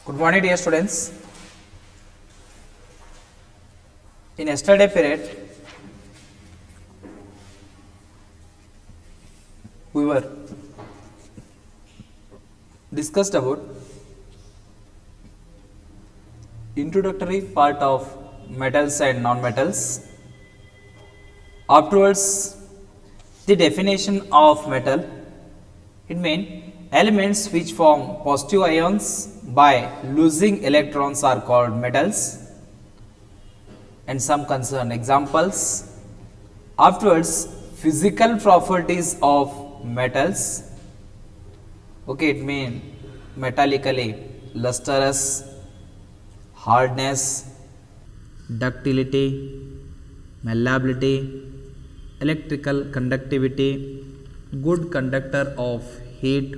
Good morning, dear students. In yesterday period, we were discussed about introductory part of metals and non-metals. Afterwards, the definition of metal. It means elements which form positive ions by losing electrons are called metals, and some concern examples. Afterwards, physical properties of metals. Okay, it means metallically lustrous, hardness, ductility, malleability, electrical conductivity, good conductor of heat,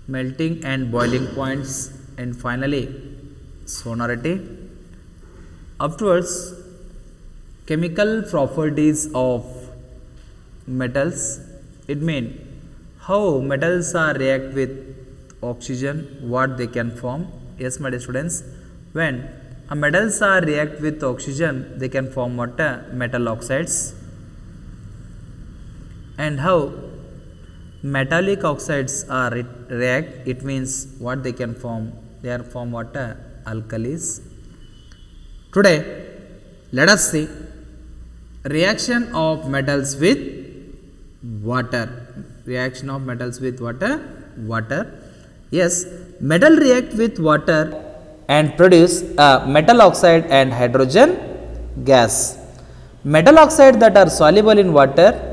melting and boiling points, and finally sonority. Afterwards, chemical properties of metals. It means how metals are react with oxygen, what they can form. Yes, my dear students, when metals are react with oxygen, they can form what? Metal oxides. And how metallic oxides are react, it means what they can form. They are form what? Alkalis. Today, let us see reaction of metals with water. Reaction of metals with water. Water. Yes, metal react with water and produce metal oxide and hydrogen gas. Metal oxide that are soluble in water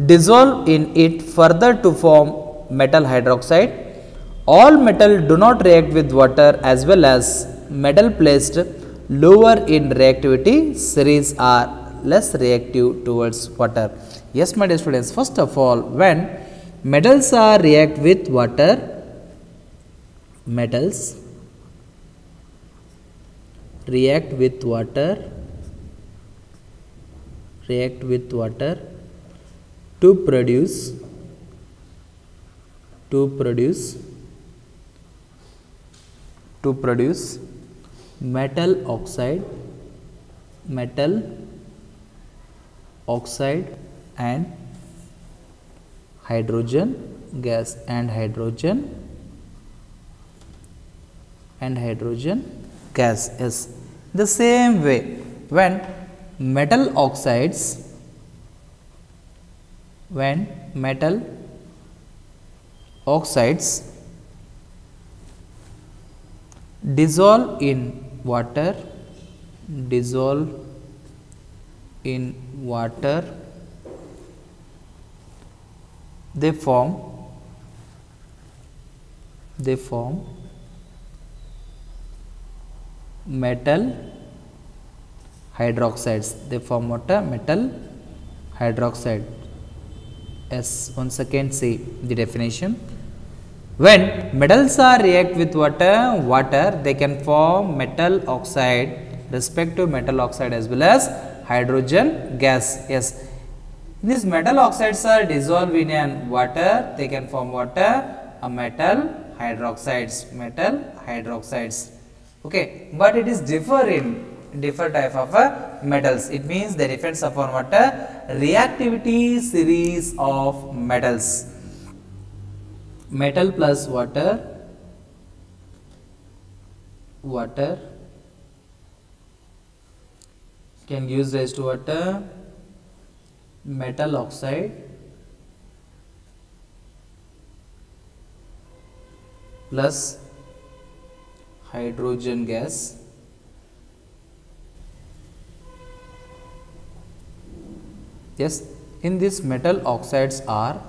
dissolve in it further to form metal hydroxide. All metal do not react with water, as well as metal placed lower in reactivity series are less reactive towards water. Yes, my dear students, first of all, when metals are react with water, metals react with water to produce metal oxide and hydrogen gas and hydrogen gas. Yes, the same way, when metal oxides dissolve in water, they form metal hydroxides. They form what? Metal hydroxide. Yes, once again see the definition. When metals are react with water, they can form metal oxide, respective metal oxide as well as hydrogen gas. Yes, these metal oxides are dissolved in water, they can form water, a metal hydroxides. Okay, but it is different type of metals. It means they depends upon what? Reactivity series of metals. Metal plus water can give rise to water, metal oxide plus hydrogen gas. Yes, in this metal oxides are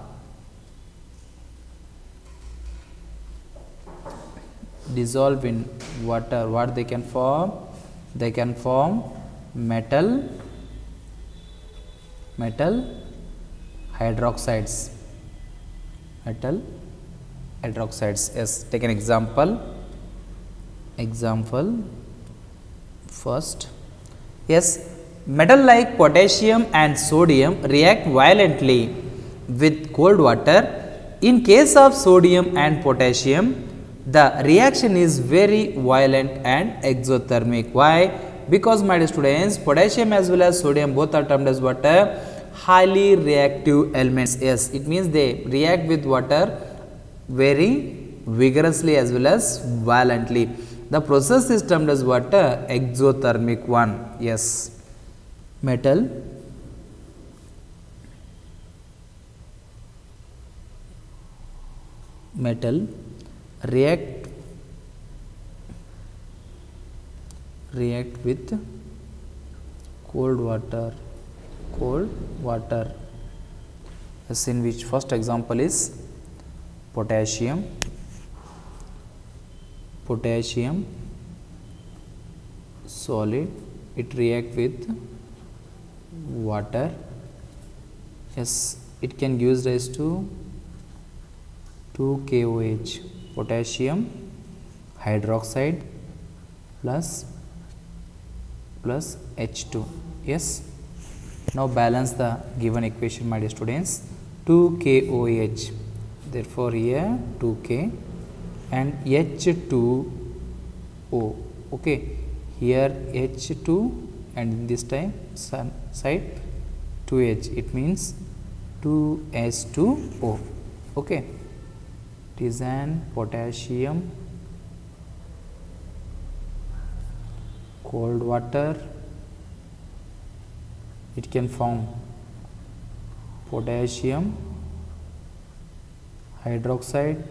dissolved in water. What they can form? They can form metal hydroxides. Yes, take an example. First, yes, metal like potassium and sodium react violently with cold water. In case of sodium and potassium, the reaction is very violent and exothermic. Why? Because my dear students, potassium as well as sodium both are termed as water highly reactive elements. Yes, it means they react with water very vigorously as well as violently. The process is termed as water exothermic one. Yes, metal react with cold water, as in which first example is potassium solid, it react with water. Yes, it can give rise to 2KOH, potassium hydroxide plus H2. Yes, now balance the given equation, my dear students. 2KOH, therefore here 2K and H2O. Okay, here H2 and this time side 2H, it means 2S2O. Okay, it is an potassium cold water, it can form potassium hydroxide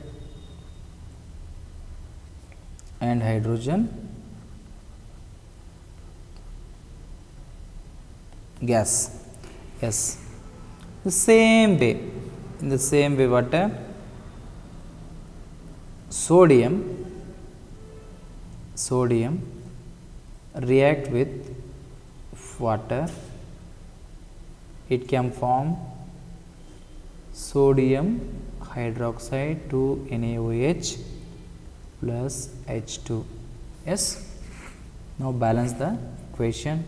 and hydrogen gas. Yes, in the same way what sodium react with water, it can form sodium hydroxide to NaOH plus H2. Yes, now balance the equation.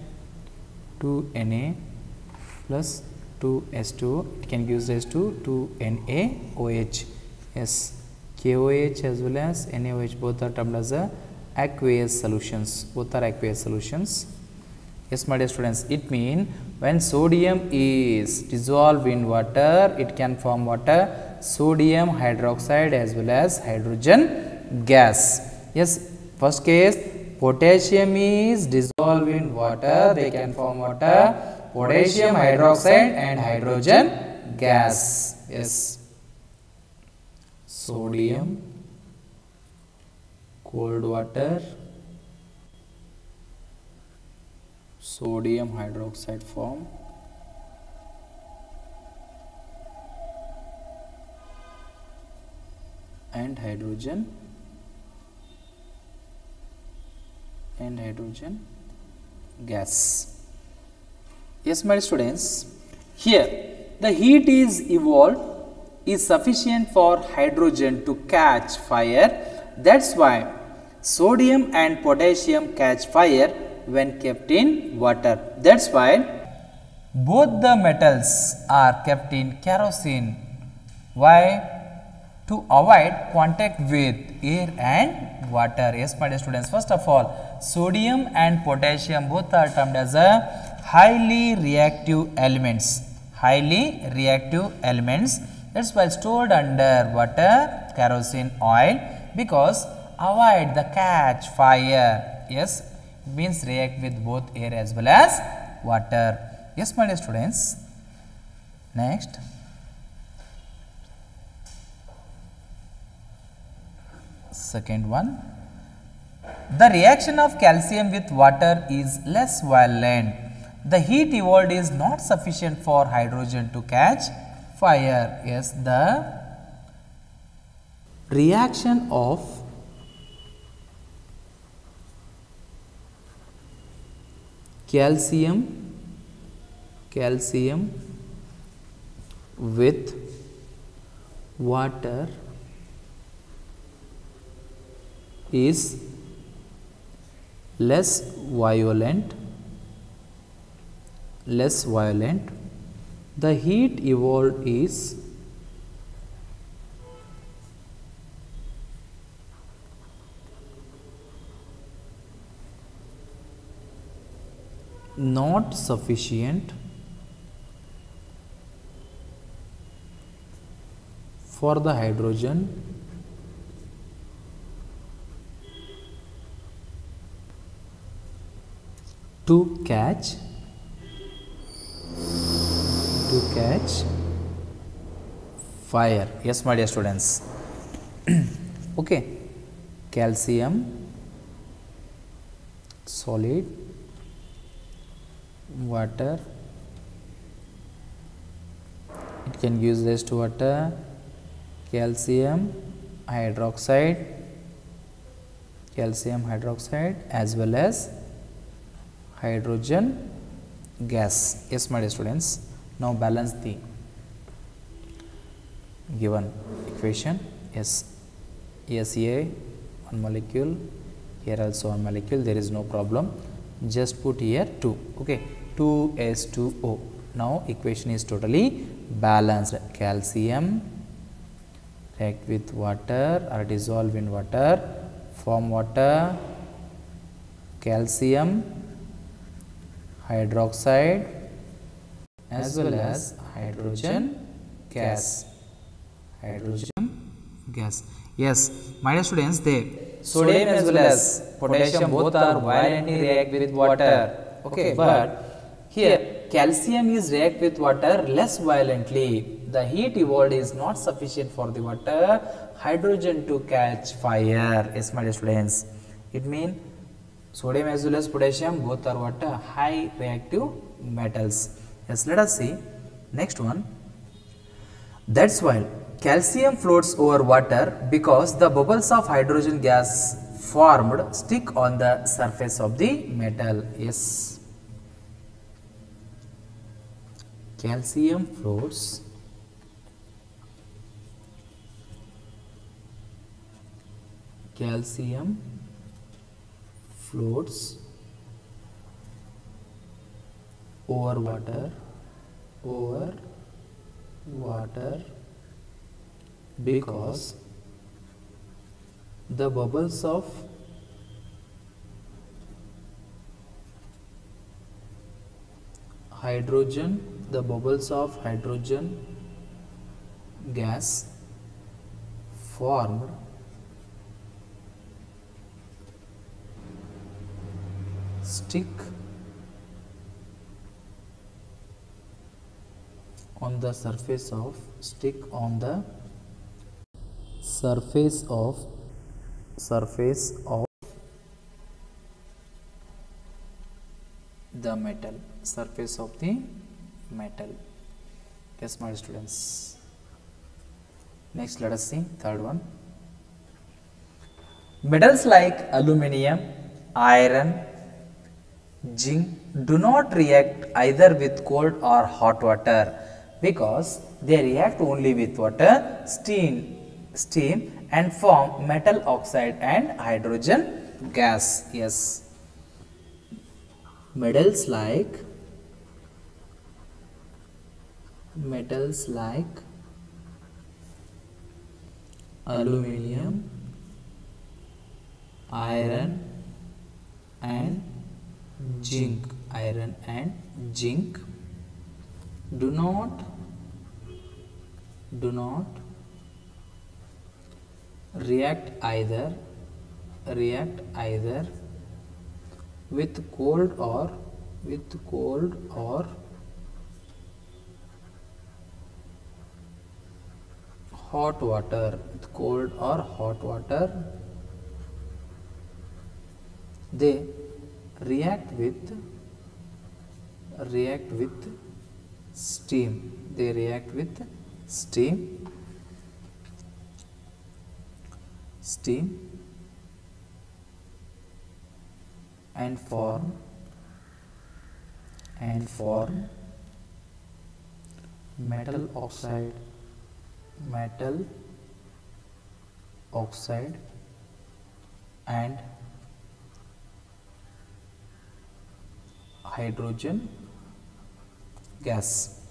2Na plus 2S2, it can give rise to 2NaOH. Yes, KOH as well as NaOH both are termed as aqueous solutions. Yes, my dear students, it means when sodium is dissolved in water, it can form water sodium hydroxide as well as hydrogen gas. Yes, first case potassium is dissolved in water, they can form water potassium hydroxide and hydrogen gas. Yes, sodium cold water, sodium hydroxide form, and hydrogen gas. Yes, my students, here the heat is evolved is sufficient for hydrogen to catch fire. That's why sodium and potassium catch fire when kept in water. That's why both the metals are kept in kerosene. Why? To avoid contact with air and water. Yes, my dear students, first of all, sodium and potassium both are termed as a highly reactive elements. That's why stored under water, kerosene oil, because avoid the catch fire. Yes, it means react with both air as well as water. Yes, my dear students, next second one, the reaction of calcium with water is less violent. The heat evolved is not sufficient for hydrogen to catch fire. Yes, the reaction of calcium with water is less violent. The heat evolved is not sufficient for the hydrogen to catch fire. Yes, my dear students. Okay, calcium solid, water, it can use this to water, calcium hydroxide as well as hydrogen gas. Yes, my dear students. Now balance the given equation. Yes, A one molecule, here also one molecule, there is no problem, just put here 2. Okay, 2S2O. Now equation is totally balanced. Calcium react with water or dissolve in water, form water, calcium hydroxide as well as hydrogen gas. Yes, my dear students, they sodium as well as potassium both are violently react with water. Okay, but here calcium is react with water less violently. The heat evolved is not sufficient for the water hydrogen to catch fire. Yes, my dear students, it means sodium as well as potassium both are what? High reactive metals. Yes, let us see next one. That's why calcium floats over water because the bubbles of hydrogen gas formed stick on the surface of the metal. Yes, calcium floats over water because the bubbles of hydrogen gas formed stick on the surface of the metal. Yes, my students. Next, let us see third one. Metals like aluminium, iron, zinc do not react either with cold or hot water because they react only with water, steam and form metal oxide and hydrogen gas. Yes, metals like aluminium, iron and zinc do not react either with cold or hot water. They react with steam. And form metal oxide and hydrogen gas.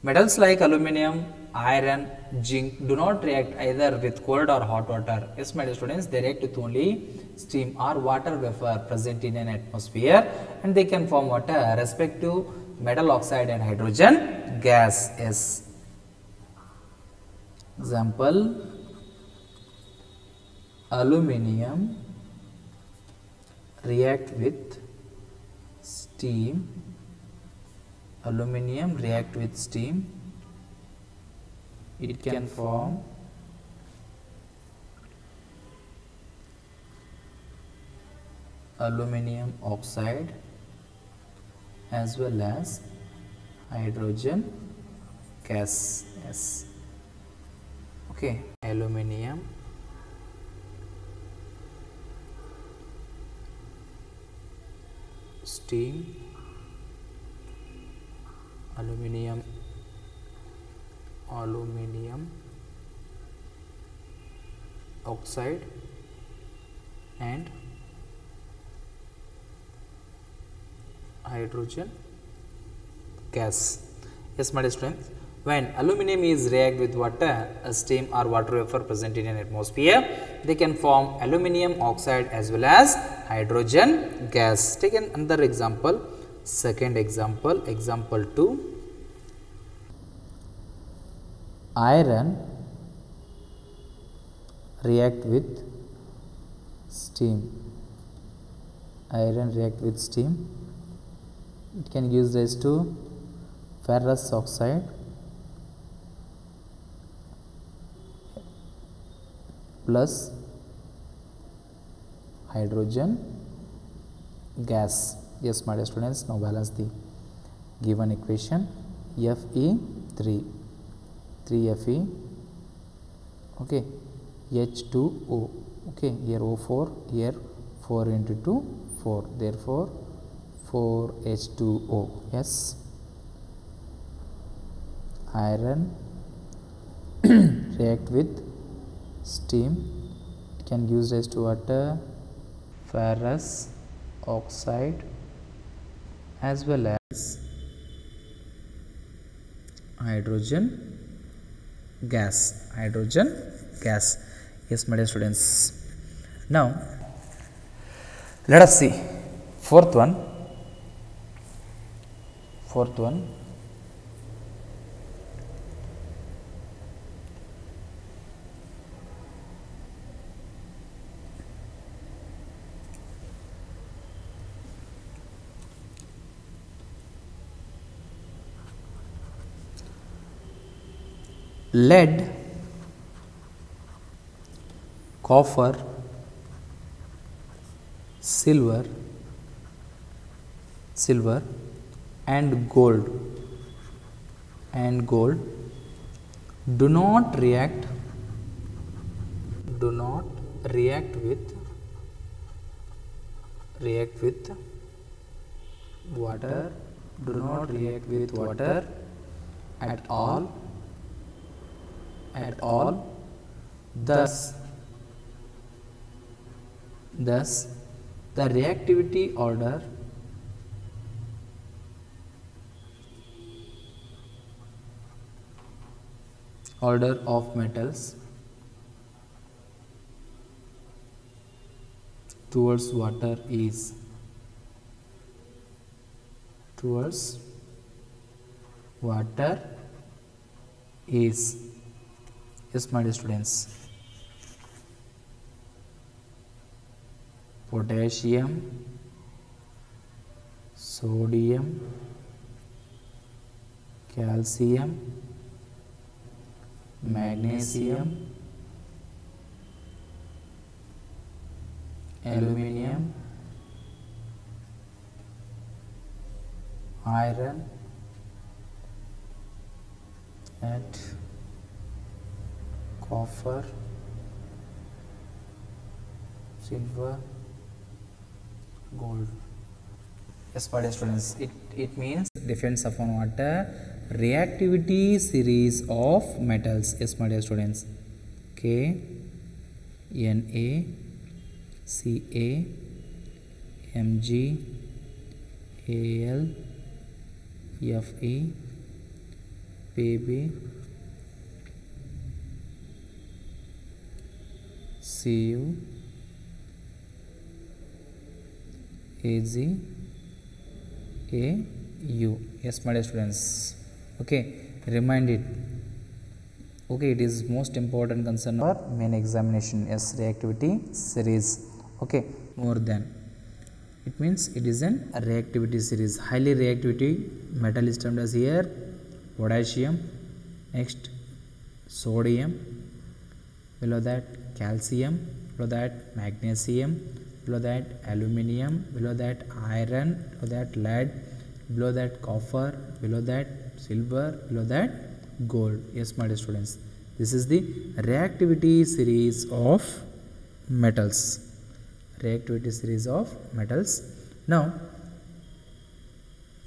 Metals like aluminium, iron, zinc do not react either with cold or hot water. Yes, my dear students, they react with only steam or water vapor present in an atmosphere, and they can form what? Respective metal oxide and hydrogen gas. Yes. Example, aluminium react with steam. Aluminium react with steam. It can form aluminium oxide as well as hydrogen gas. Yes. Okay, aluminium steam, aluminium oxide and hydrogen gas. Yes, my dear students, when aluminium is react with water, steam or water vapor present in an atmosphere, they can form aluminium oxide as well as hydrogen gas. Take another example. Second example, example 2. Iron react with steam. Iron react with steam. It can give rise to ferrous oxide plus hydrogen gas. Yes, my dear students, now balance the given equation. Fe 3Fe, okay, H2O, okay, here O4, here 4 into 2, 4, therefore 4H2O. Yes. Iron react with steam. It can give rise to water, ferrous oxide as well as hydrogen gas. Yes, my dear students, now let us see fourth one. Lead, copper, silver and gold do not react with water, at all. Thus the reactivity order of metals towards water is yes, my dear students, potassium, sodium, calcium, magnesium, aluminium, iron and copper, silver, gold. Yes, my dear students, it means depends upon what reactivity series of metals. Yes, my dear students, K, Na, Ca, Mg, Al, Fe, Pb, Cu Ag Au. Yes, my dear students. Okay, remind it. Okay, it is most important concern for main examination. Yes, reactivity series. Okay, more than it means it is an reactivity series. Highly reactivity metal is termed as here potassium, next sodium, below that calcium, below that magnesium, below that aluminium, below that iron, below that lead, below that copper, below that silver, below that gold. Yes, my dear students, this is the reactivity series of metals. Reactivity series of metals. Now,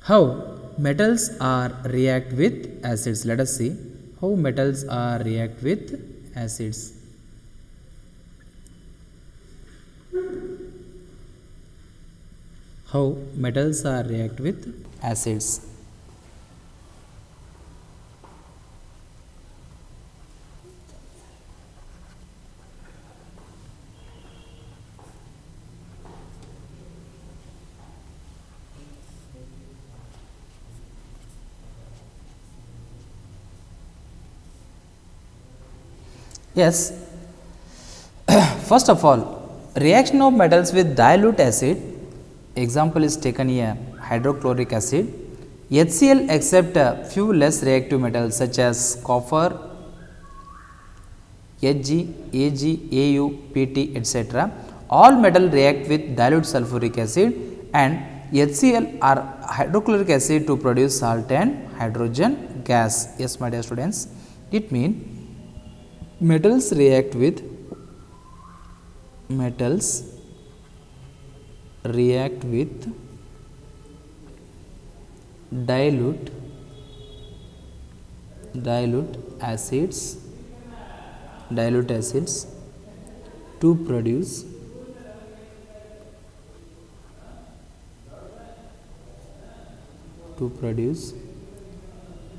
how metals are react with acids? Let us see how metals are react with acids. How metals are react with acids. Yes, first of all, reaction of metals with dilute acid, example is taken here, hydrochloric acid. HCl accept a few less reactive metals such as copper, Hg, Ag, Au, Pt, etc. All metal react with dilute sulfuric acid and HCl or hydrochloric acid to produce salt and hydrogen gas. Yes, my dear students, it means metals react with dilute acids to produce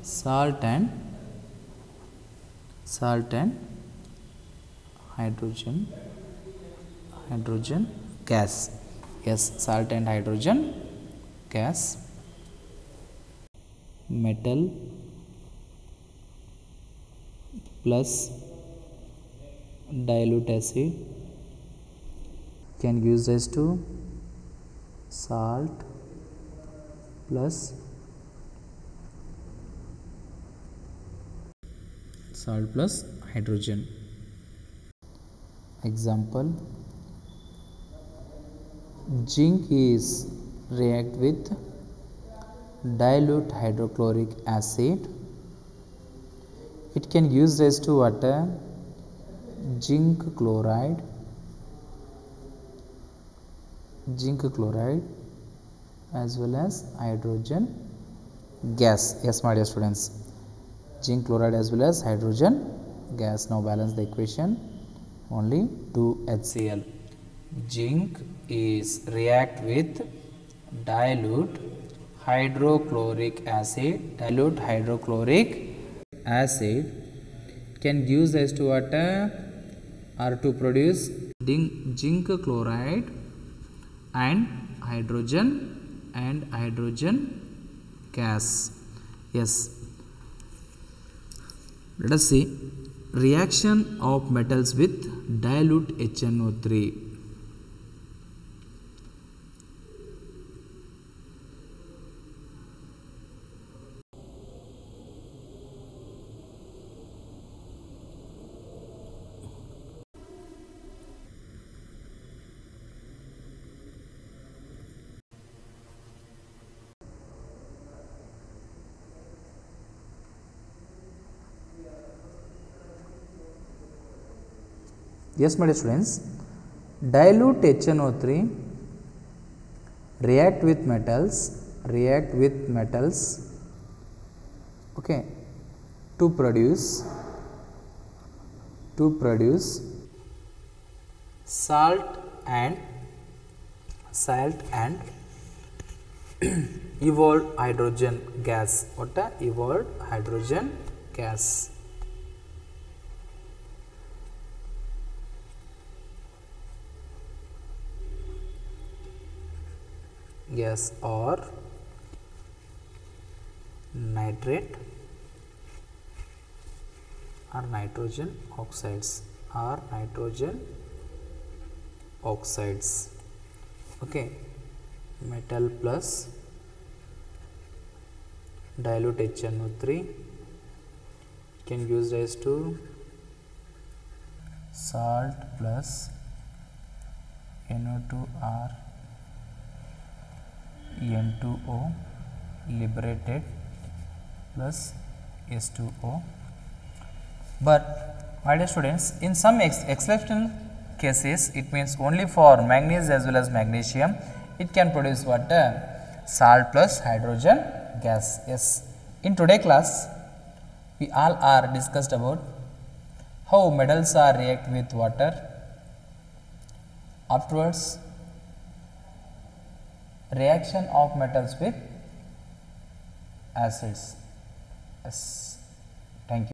salt and hydrogen gas. Yes, salt and hydrogen gas. Metal plus dilute acid can use as to salt plus hydrogen. Example, zinc is react with dilute hydrochloric acid. It can use as to water, zinc chloride as well as hydrogen gas. Yes, my dear students, zinc chloride as well as hydrogen gas. Now balance the equation, only 2 HCl. Zinc is react with dilute hydrochloric acid, can use as to water or to produce zinc chloride and hydrogen gas. Yes, let us see reaction of metals with dilute HNO3. Yes, my dear students, dilute HNO3 react with metals, okay, to produce salt and evolved hydrogen gas. What a evolved hydrogen gas. gas or nitrate or nitrogen oxides okay. Metal plus dilute HNO3 can be used as to salt plus NO2R N2O liberated plus S2O. But my dear students, in some exceptional cases, it means only for manganese as well as magnesium, it can produce what? Salt plus hydrogen gas. Yes. In today's class, we all are discussed about how metals are react with water. Afterwards, reaction of metals with acids. Yes. Thank you.